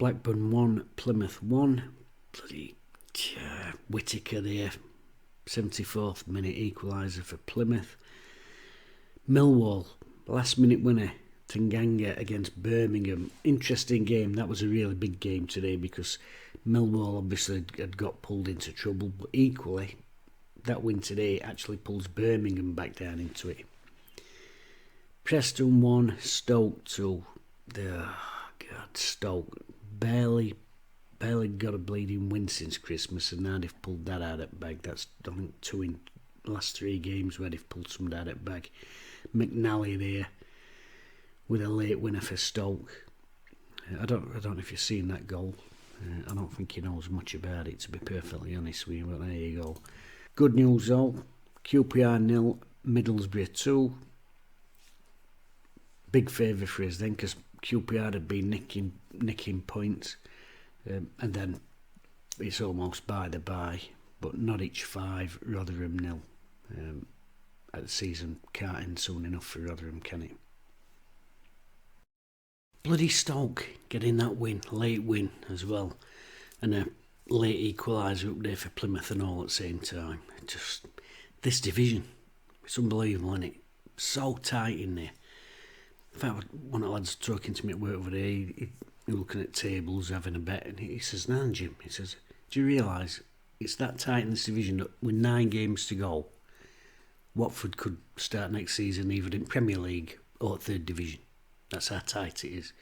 Blackburn 1, Plymouth 1. Bloody Whittaker there, 74th minute equaliser for Plymouth. Millwall, last minute winner, Tanganga against Birmingham. Interesting game. That was a really big game today because Millwall obviously had got pulled into trouble, but equally that win today actually pulls Birmingham back down into it. Preston 1, Stoke 2. Stoke barely got a bleeding win since Christmas, and now they've pulled that out of the bag. That's, I think, 2 in the last 3 games where they've pulled some out of the bag. McNally there with a late winner for Stoke. I don't know if you've seen that goal. I don't think he knows much about it, to be perfectly honest with you, but there you go. Good news though, QPR 0, Middlesbrough 2. Big favour for us then, because QPR had been nicking points, and then it's almost by the by, but Norwich 5, Rotherham 0. The season can't end soon enough for Rotherham, can it? Bloody Stoke getting that win, late win as well, and a late equaliser up there for Plymouth and all at the same time. Just this division, it's unbelievable, isn't it? So tight in there. In fact, one of the lads talking to me at work over there, he looking at tables, having a bet, and he says, "Nah, Jim," he says, "do you realise it's that tight in this division that with 9 games to go, Watford could start next season either in Premier League or 3rd Division. That's how tight it is."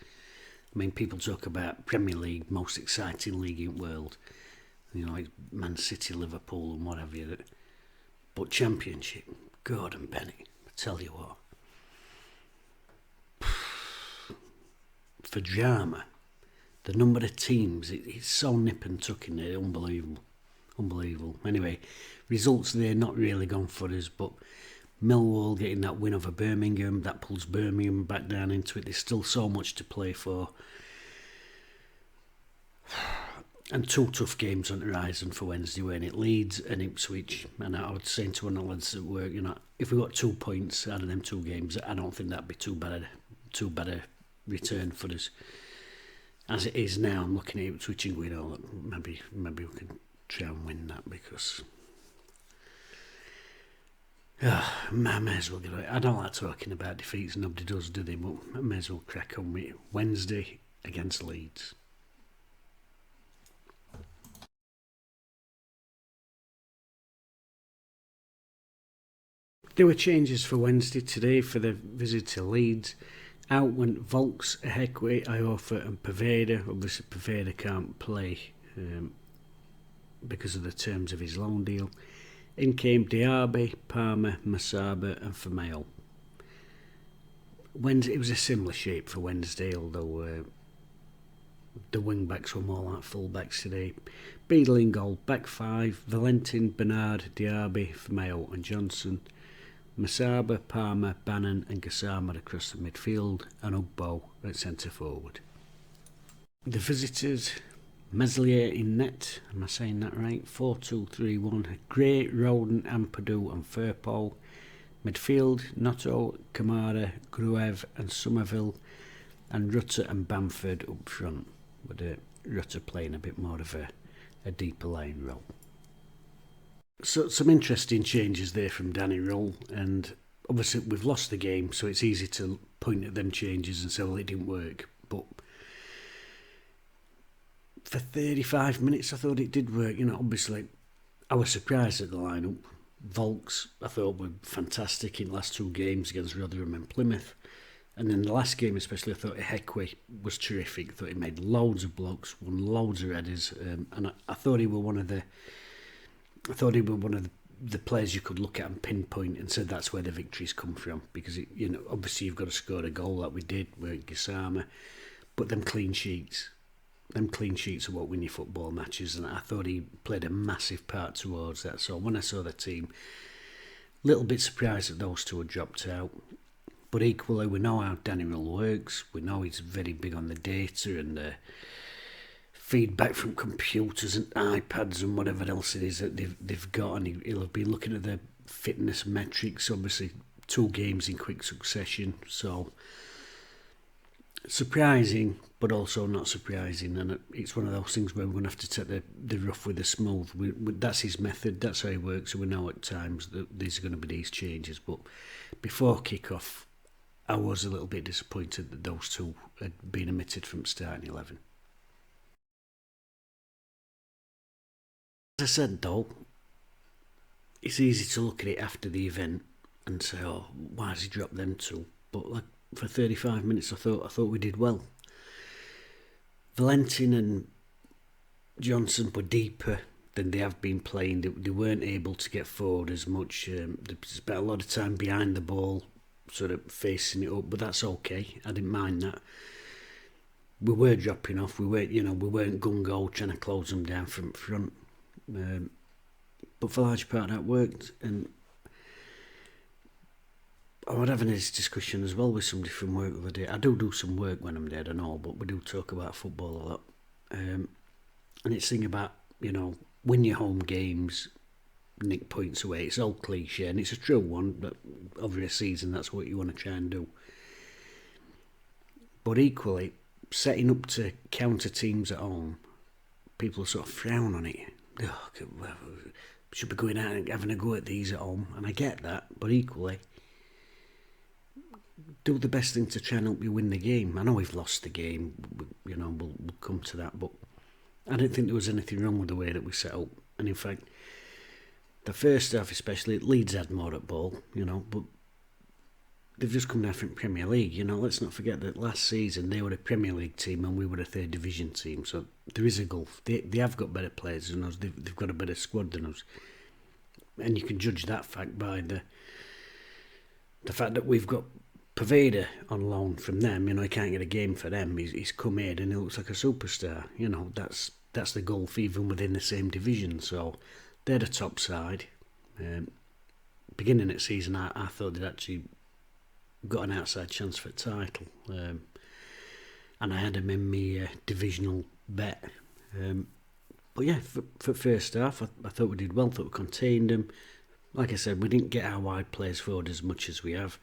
I mean, people talk about Premier League, most exciting league in the world, you know, like Man City, Liverpool and whatever. But Championship, Gordon Bennett, I tell you what. For drama, the number of teams, it's so nip and tuck in there, unbelievable. Anyway, results there not really gone for us, but Millwall getting that win over Birmingham, that pulls Birmingham back down into it. There's still so much to play for. And 2 tough games on the horizon for Wednesday, weren't it? Leeds and Ipswich. And I was saying to one of the lads at work, you know, if we got 2 points out of them 2 games, I don't think that'd be too bad a return for us. As it is now, I'm looking at Ipswich and going, oh, maybe we can try and win that, because I may as well get it. I don't like talking about defeats, nobody does, do they? But I may as well crack on with it. Wednesday against Leeds. There were changes for Wednesday today for the visit to Leeds. Out went Volks, Ehekwe, Iorfa and Poveda. Obviously Poveda can't play because of the terms of his loan deal. In came Diaby, Palmer, Masaba and Firmino. Wednesday, it was a similar shape for Wednesday, although the wing-backs were more like full-backs today. Beadle in goal, back 5, Valentin, Bernard, Diaby, Firmino and Johnson. Masaba, Palmer, Bannon and Gassama across the midfield, and Ugbo at centre forward. The visitors, Meslier in net, am I saying that right? 4-2-3-1, Gray, Roden, Ampadu and Firpo. Midfield, Noto, Kamara, Gruev and Somerville, and Rutter and Bamford up front, with Rutter playing a bit more of a deeper line role. So some interesting changes there from Danny Roll, and obviously we've lost the game, so it's easy to point at them changes and say, well, it didn't work. But for 35 minutes, I thought it did work. You know, obviously, I was surprised at the lineup. Volks, I thought, were fantastic in the last 2 games against Rotherham and Plymouth. And then the last game especially, I thought Ehekwe was terrific. I thought he made loads of blocks, won loads of headers, and I thought he were one of the players you could look at and pinpoint and said that's where the victories come from, because obviously you've got to score a goal like we did with Gassama, but them clean sheets are what win your football matches, and I thought he played a massive part towards that. So when I saw the team, a little bit surprised that those 2 had dropped out, but equally we know how Daniel works. We know he's very big on the data and the feedback from computers and iPads and whatever else it is that they've got, and he'll be looking at the fitness metrics, obviously 2 games in quick succession. So surprising, but also not surprising. And it's one of those things where we're going to have to take the rough with the smooth. That's his method, that's how he works. So we know at times that there's going to be these changes. But before kick-off, I was a little bit disappointed that those two had been omitted from starting 11. As I said though, it's easy to look at it after the event and say, oh, why has he dropped them two? But like for 35 minutes I thought we did well. Valentin and Johnson were deeper than they have been playing. They weren't able to get forward as much. They spent a lot of time behind the ball, sort of facing it up, but that's okay. I didn't mind that. We were dropping off. We weren't gung-ho trying to close them down from front. But for a large part that worked. And I was having this discussion as well with somebody from work the other day. I do some work when I'm dead and all, but we do talk about football a lot. And it's thing about, win your home games, nick points away. It's all cliche, and it's a true one, but over a season that's what you want to try and do. But equally, setting up to counter teams at home, people sort of frown on it. Oh, should be going out and having a go at these at home, and I get that, but equally, do the best thing to try and help you win the game. I know we've lost the game, we'll come to that, but I didn't think there was anything wrong with the way that we set up. And in fact, the first half especially, Leeds had more at ball, but they've just come down from Premier League. Let's not forget that last season they were a Premier League team and we were a third division team, so there is a gulf. They have got better players than us, they've got a better squad than us, and you can judge that fact by the fact that we've got Poveda on loan from them. He can't get a game for them. He's come in and he looks like a superstar. That's the gulf even within the same division. So they're the top side. Beginning of the season, I thought they'd actually got an outside chance for a title, and I had them in my divisional bet. But yeah, for first half, I thought we did well. Thought we contained them. Like I said, we didn't get our wide players forward as much as we have.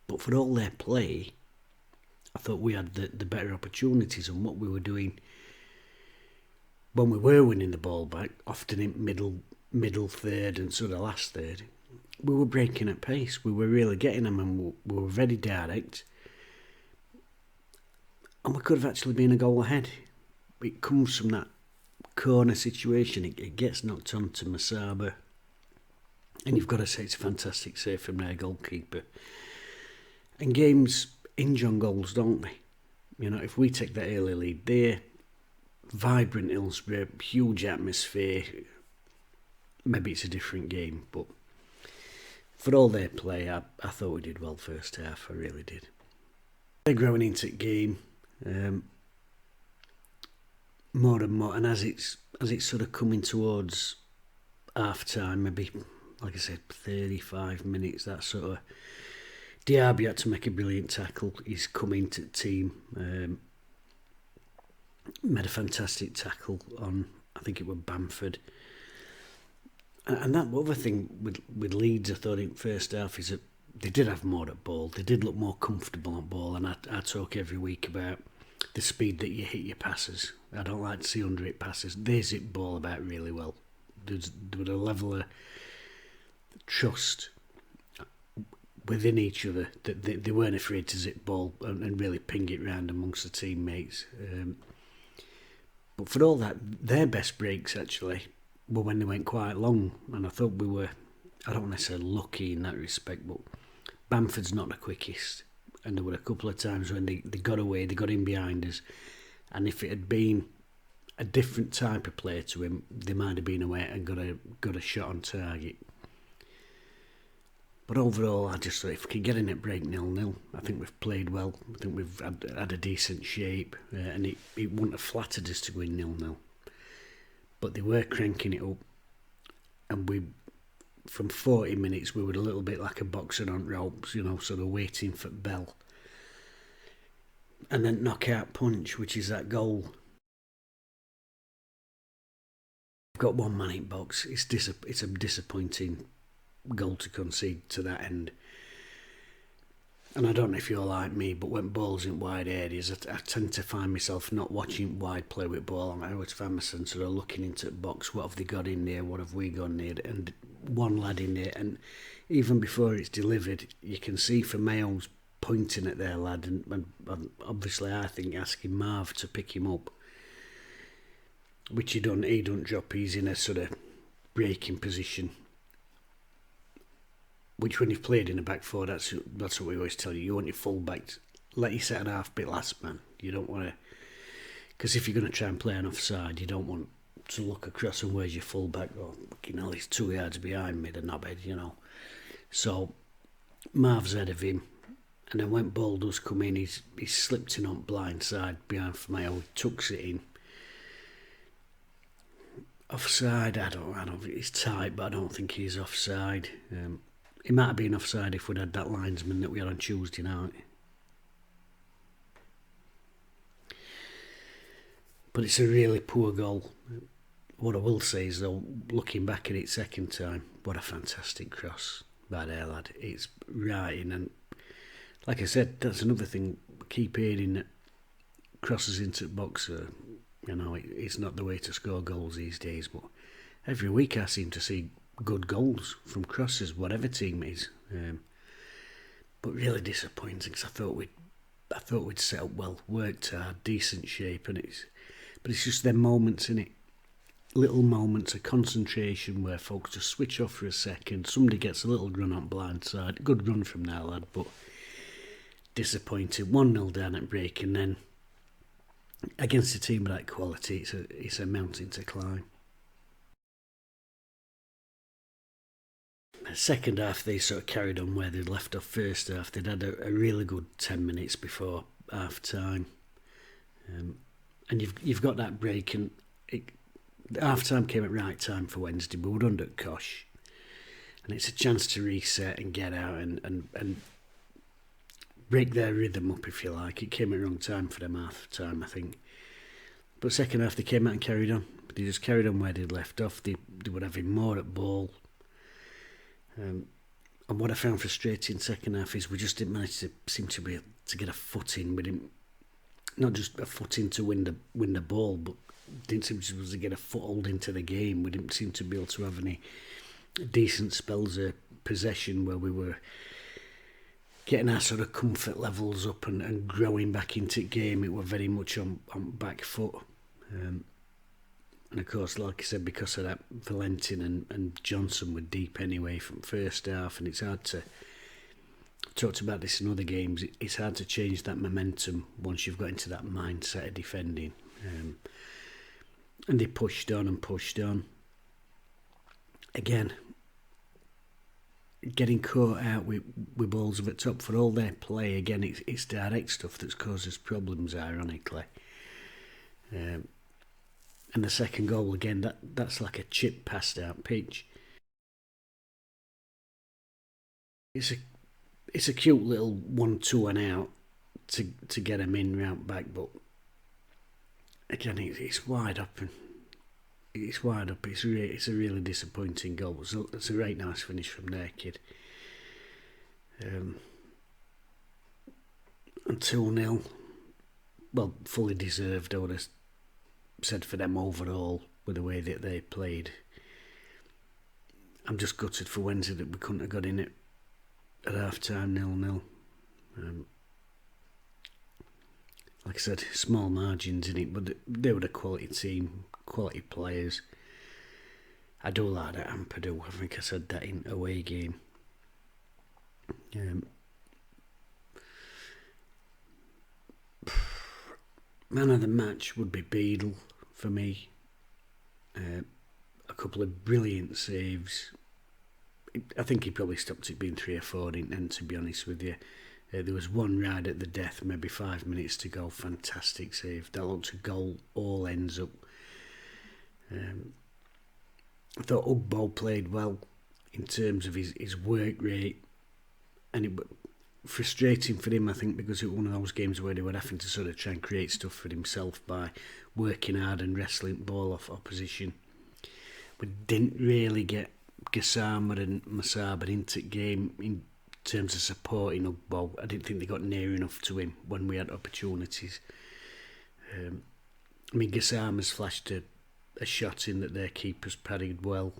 But for all their play, I thought we had the better opportunities, and what we were doing when we were winning the ball back, often in middle third and sort of last third, we were breaking at pace. We were really getting them, and we were very direct, and we could have actually been a goal ahead. It comes from that corner situation. It gets knocked on to Masaba, and you've got to say it's a fantastic save from their goalkeeper. And games hinge on goals, don't they? If we take that early lead there, vibrant Hillsborough, huge atmosphere, maybe it's a different game, but for all their play, I thought we did well first half. I really did. They're growing into the game more and more, and as it's sort of coming towards half time, maybe like I said, 35 minutes, that sort of. Diaby had to make a brilliant tackle. He's come into the team, made a fantastic tackle on, I think it was Bamford. And that other thing with Leeds, I thought in first half, is that they did have more at ball. They did look more comfortable on ball, and I talk every week about the speed that you hit your passes. I don't like to see under-hit passes. They zip ball about really well. There was a level of trust within each other that they weren't afraid to zip ball and really ping it round amongst the teammates. But for all that, their best breaks actually were when they went quite long, and I thought we were, I don't want to say lucky in that respect, but Bamford's not the quickest, and there were a couple of times when they got away, they got in behind us, and if it had been a different type of player to him, they might have been away and got a shot on target. But overall, I just thought if we could get in at break 0-0, I think we've played well. I think we've had a decent shape, and it wouldn't have flattered us to go in 0-0. But they were cranking it up, and from 40 minutes, we were a little bit like a boxer on ropes, sort of waiting for bell. And then knockout punch, which is that goal. We've got one man in box. It's a disappointing goal to concede to that end. and I don't know if you're like me, but when ball's in wide areas, I tend to find myself not watching wide play with ball. I always find myself sort of looking into the box. What have they got in there? What have we got in there? And one lad in there, and even before it's delivered, you can see for Mayo's pointing at their lad, and obviously I think asking Marv to pick him up, which he don't drop. He's in a sort of breaking position, which when you've played in a back four, that's what we always tell you. You want your full back, let your second half bit last man. You don't want to, because if you're going to try and play an offside, you don't want to look across and where's your full back. Oh, he's 2 yards behind me, the knobhead, So Marv's ahead of him, and then when ball does come in, he's slipped in on blind side behind Mayo, tucks it in. Offside, I don't. It's tight, but I don't think he's offside. He might have been offside if we'd had that linesman that we had on Tuesday night. But it's a really poor goal. What I will say is, though, looking back at it second time, what a fantastic cross by their lad. It's right in, and like I said, that's another thing. Keep hearing that crosses into the box it's not the way to score goals these days, but every week I seem to see good goals from crosses, whatever team it is. But really disappointing, because I thought we'd set up well, worked hard, decent shape, but it's just them moments in it, little moments of concentration where folks just switch off for a second. Somebody gets a little run on blind side, good run from that lad, but disappointed. 1-0 down at break, and then against a team of that quality, it's a mountain to climb. Second half, they sort of carried on where they'd left off first half. They'd had a really good 10 minutes before half time, and you've got that break, and half time came at right time for Wednesday. We were under Kosh, and it's a chance to reset and get out and break their rhythm up, if you like. It came at the wrong time for them half time, I think. But second half, they came out and carried on. They just carried on where they'd left off. They were having more at ball. And what I found frustrating second half is we just didn't manage to seem to be able to get a foot in. We didn't, not just a foot in to win the ball, but didn't seem to be able to get a foothold into the game. We didn't seem to be able to have any decent spells of possession where we were getting our sort of comfort levels up and growing back into the game. It were very much on back foot. And of course, like I said, because of that, Valentin and Johnson were deep anyway from first half, and it's hard to, I've talked about this in other games, it's hard to change that momentum once you've got into that mindset of defending. And they pushed on and pushed on. Again, getting caught out with balls at top for all their play. Again, it's direct stuff that's caused us problems, ironically. And the second goal, again, that's like a chip passed out pitch. It's a cute little 1-2 and out to get them in round back, but again, it's wide up, and it's wide up. It's a really disappointing goal. It's a right nice finish from their kid. And 2-0, well, fully deserved, I would have said, for them overall, with the way that they played. I'm just gutted for Wednesday that we couldn't have got in it at half time 0-0. Like I said, small margins in it, but they were a quality team, quality players. I do like that Ampadu. I think I said that in away game. Man of the match would be Beadle for me. A couple of brilliant saves. I think he probably stopped it being 3 or 4, and to be honest with you. There was one right at the death, maybe 5 minutes to go. Fantastic save. That looked a goal, all ends up. I thought Ugbo played well in terms of his work rate, and it was frustrating for him, I think, because it was one of those games where they were having to sort of try and create stuff for himself by working hard and wrestling ball off opposition. We didn't really get Gassama and Masaba into the game in terms of supporting Ugbo. I didn't think they got near enough to him when we had opportunities. I mean, Gassama's flashed a shot in that their keepers parried well.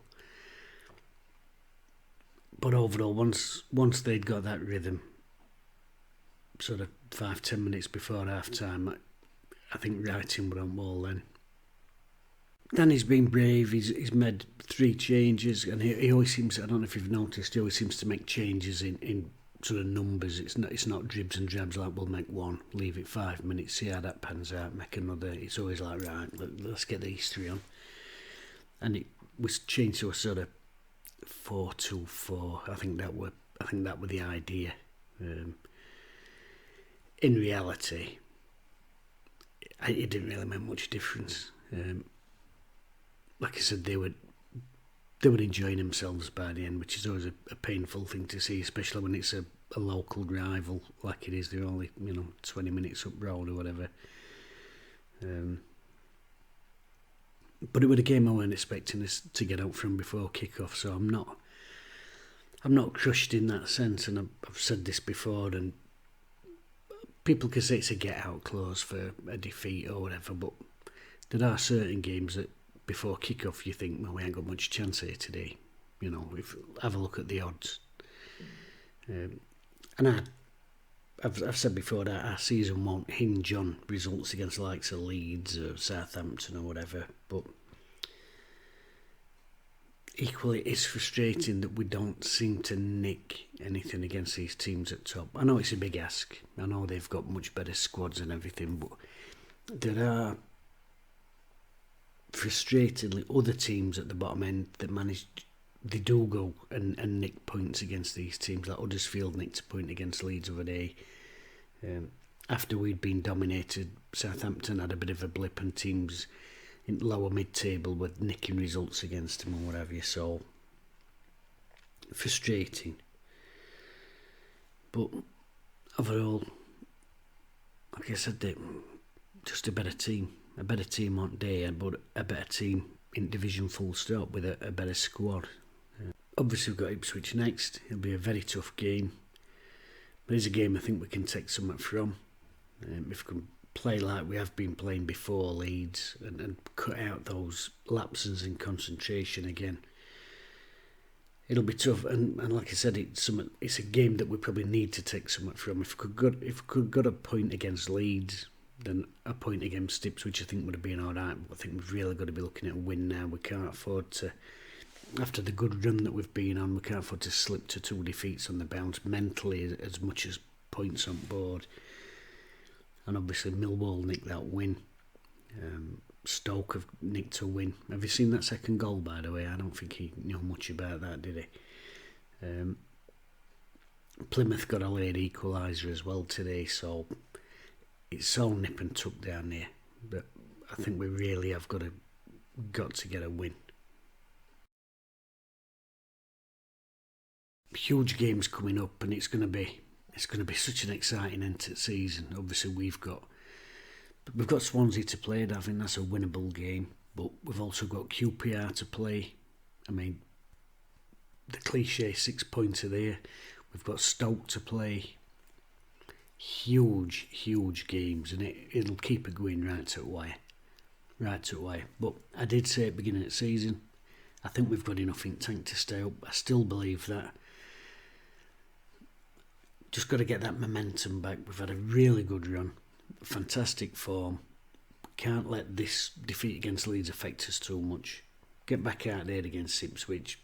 But overall, once they'd got that rhythm, sort of 5-10 minutes before half time, I think Wrighting were on ball then. Danny's been brave. He's made 3 changes, and he always seems, I don't know if you've noticed, he always seems to make changes in sort of numbers. It's not dribs and drabs like we'll make 1, leave it 5 minutes, see how that pans out, make another. It's always like, right, let's get these 3 on. And it was changed to a sort of 4-2-4. I think that were the idea. In reality, it didn't really make much difference. Like I said, they were enjoying themselves by the end, which is always a painful thing to see, especially when it's a local rival like it is. They're only 20 minutes up road or whatever. But it was a game I weren't expecting us to get out from before kick-off, so I'm not crushed in that sense, and I've said this before, and people can say it's a get-out clause for a defeat or whatever, but there are certain games that before kick-off you think, well, we ain't got much chance here today. Have a look at the odds. And I've said before that our season won't hinge on results against the likes of Leeds or Southampton or whatever, but equally it's frustrating that we don't seem to nick anything against these teams at top. I know it's a big ask. I know they've got much better squads and everything, but there are frustratingly other teams at the bottom end that they do go and nick points against these teams. Like Huddersfield nicked a point against Leeds the other day. After we'd been dominated, Southampton had a bit of a blip, and teams in lower mid-table were nicking results against them or whatever. So frustrating. But overall, like I said, just a better team. A better team on day, but a better team in division full stop with a better squad. Obviously we've got Ipswich next. It'll be a very tough game, but it's a game I think we can take something from. If we can play like we have been playing before Leeds and cut out those lapses in concentration again, it'll be tough. And like I said, it's a game that we probably need to take something from. If we could got a point against Leeds, then a point against Ipswich I think would have been alright. I think we've really got to be looking at a win now. We can't afford to, after the good run that we've been on, we can't afford to slip to 2 defeats on the bounce mentally as much as points on board. And obviously Millwall nicked that win. Stoke have nicked a win. Have you seen that second goal, by the way? I don't think he knew much about that, did he? Plymouth got a late equaliser as well today, so it's all nip and tuck down there, but I think we really have got to get a win. Huge games coming up, and it's going to be such an exciting end to the season. Obviously, we've got Swansea to play. I think that's a winnable game, but we've also got QPR to play. I mean, the cliche 6-pointer there. We've got Stoke to play. Huge games, and it'll keep it going right to wire. But I did say at the beginning of the season, I think we've got enough in tank to stay up. I still believe that. Just got to get that momentum back. We've had a really good run, fantastic form. Can't let this defeat against Leeds affect us too much. Get back out there against Ipswich,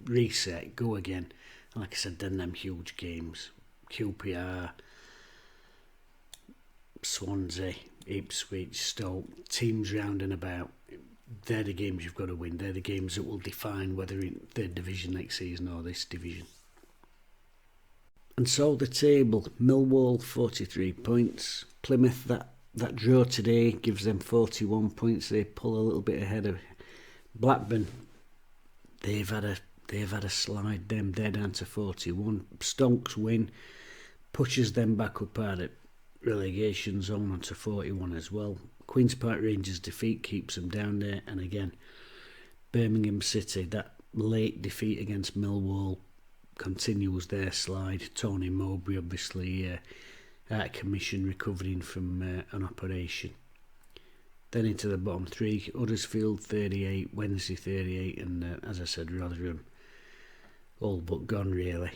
reset, go again. And like I said, then them huge games, QPR, Swansea, Ipswich, Stoke, teams round and about. They're the games you've got to win. They're the games that will define whether in third division next season or this division. And so the table, Millwall 43 points, Plymouth that draw today gives them 41 points. They pull a little bit ahead of Blackburn. They've had a slide. They're down to 41. Stoke's win pushes them back up out of relegation zone onto 41 as well. Queen's Park Rangers defeat keeps them down there, and again Birmingham City, that late defeat against Millwall continues their slide. Tony Mowbray obviously out of commission, recovering from an operation. Then into the bottom three, Huddersfield 38, Wednesday 38, and as I said, Rotherham all but gone really.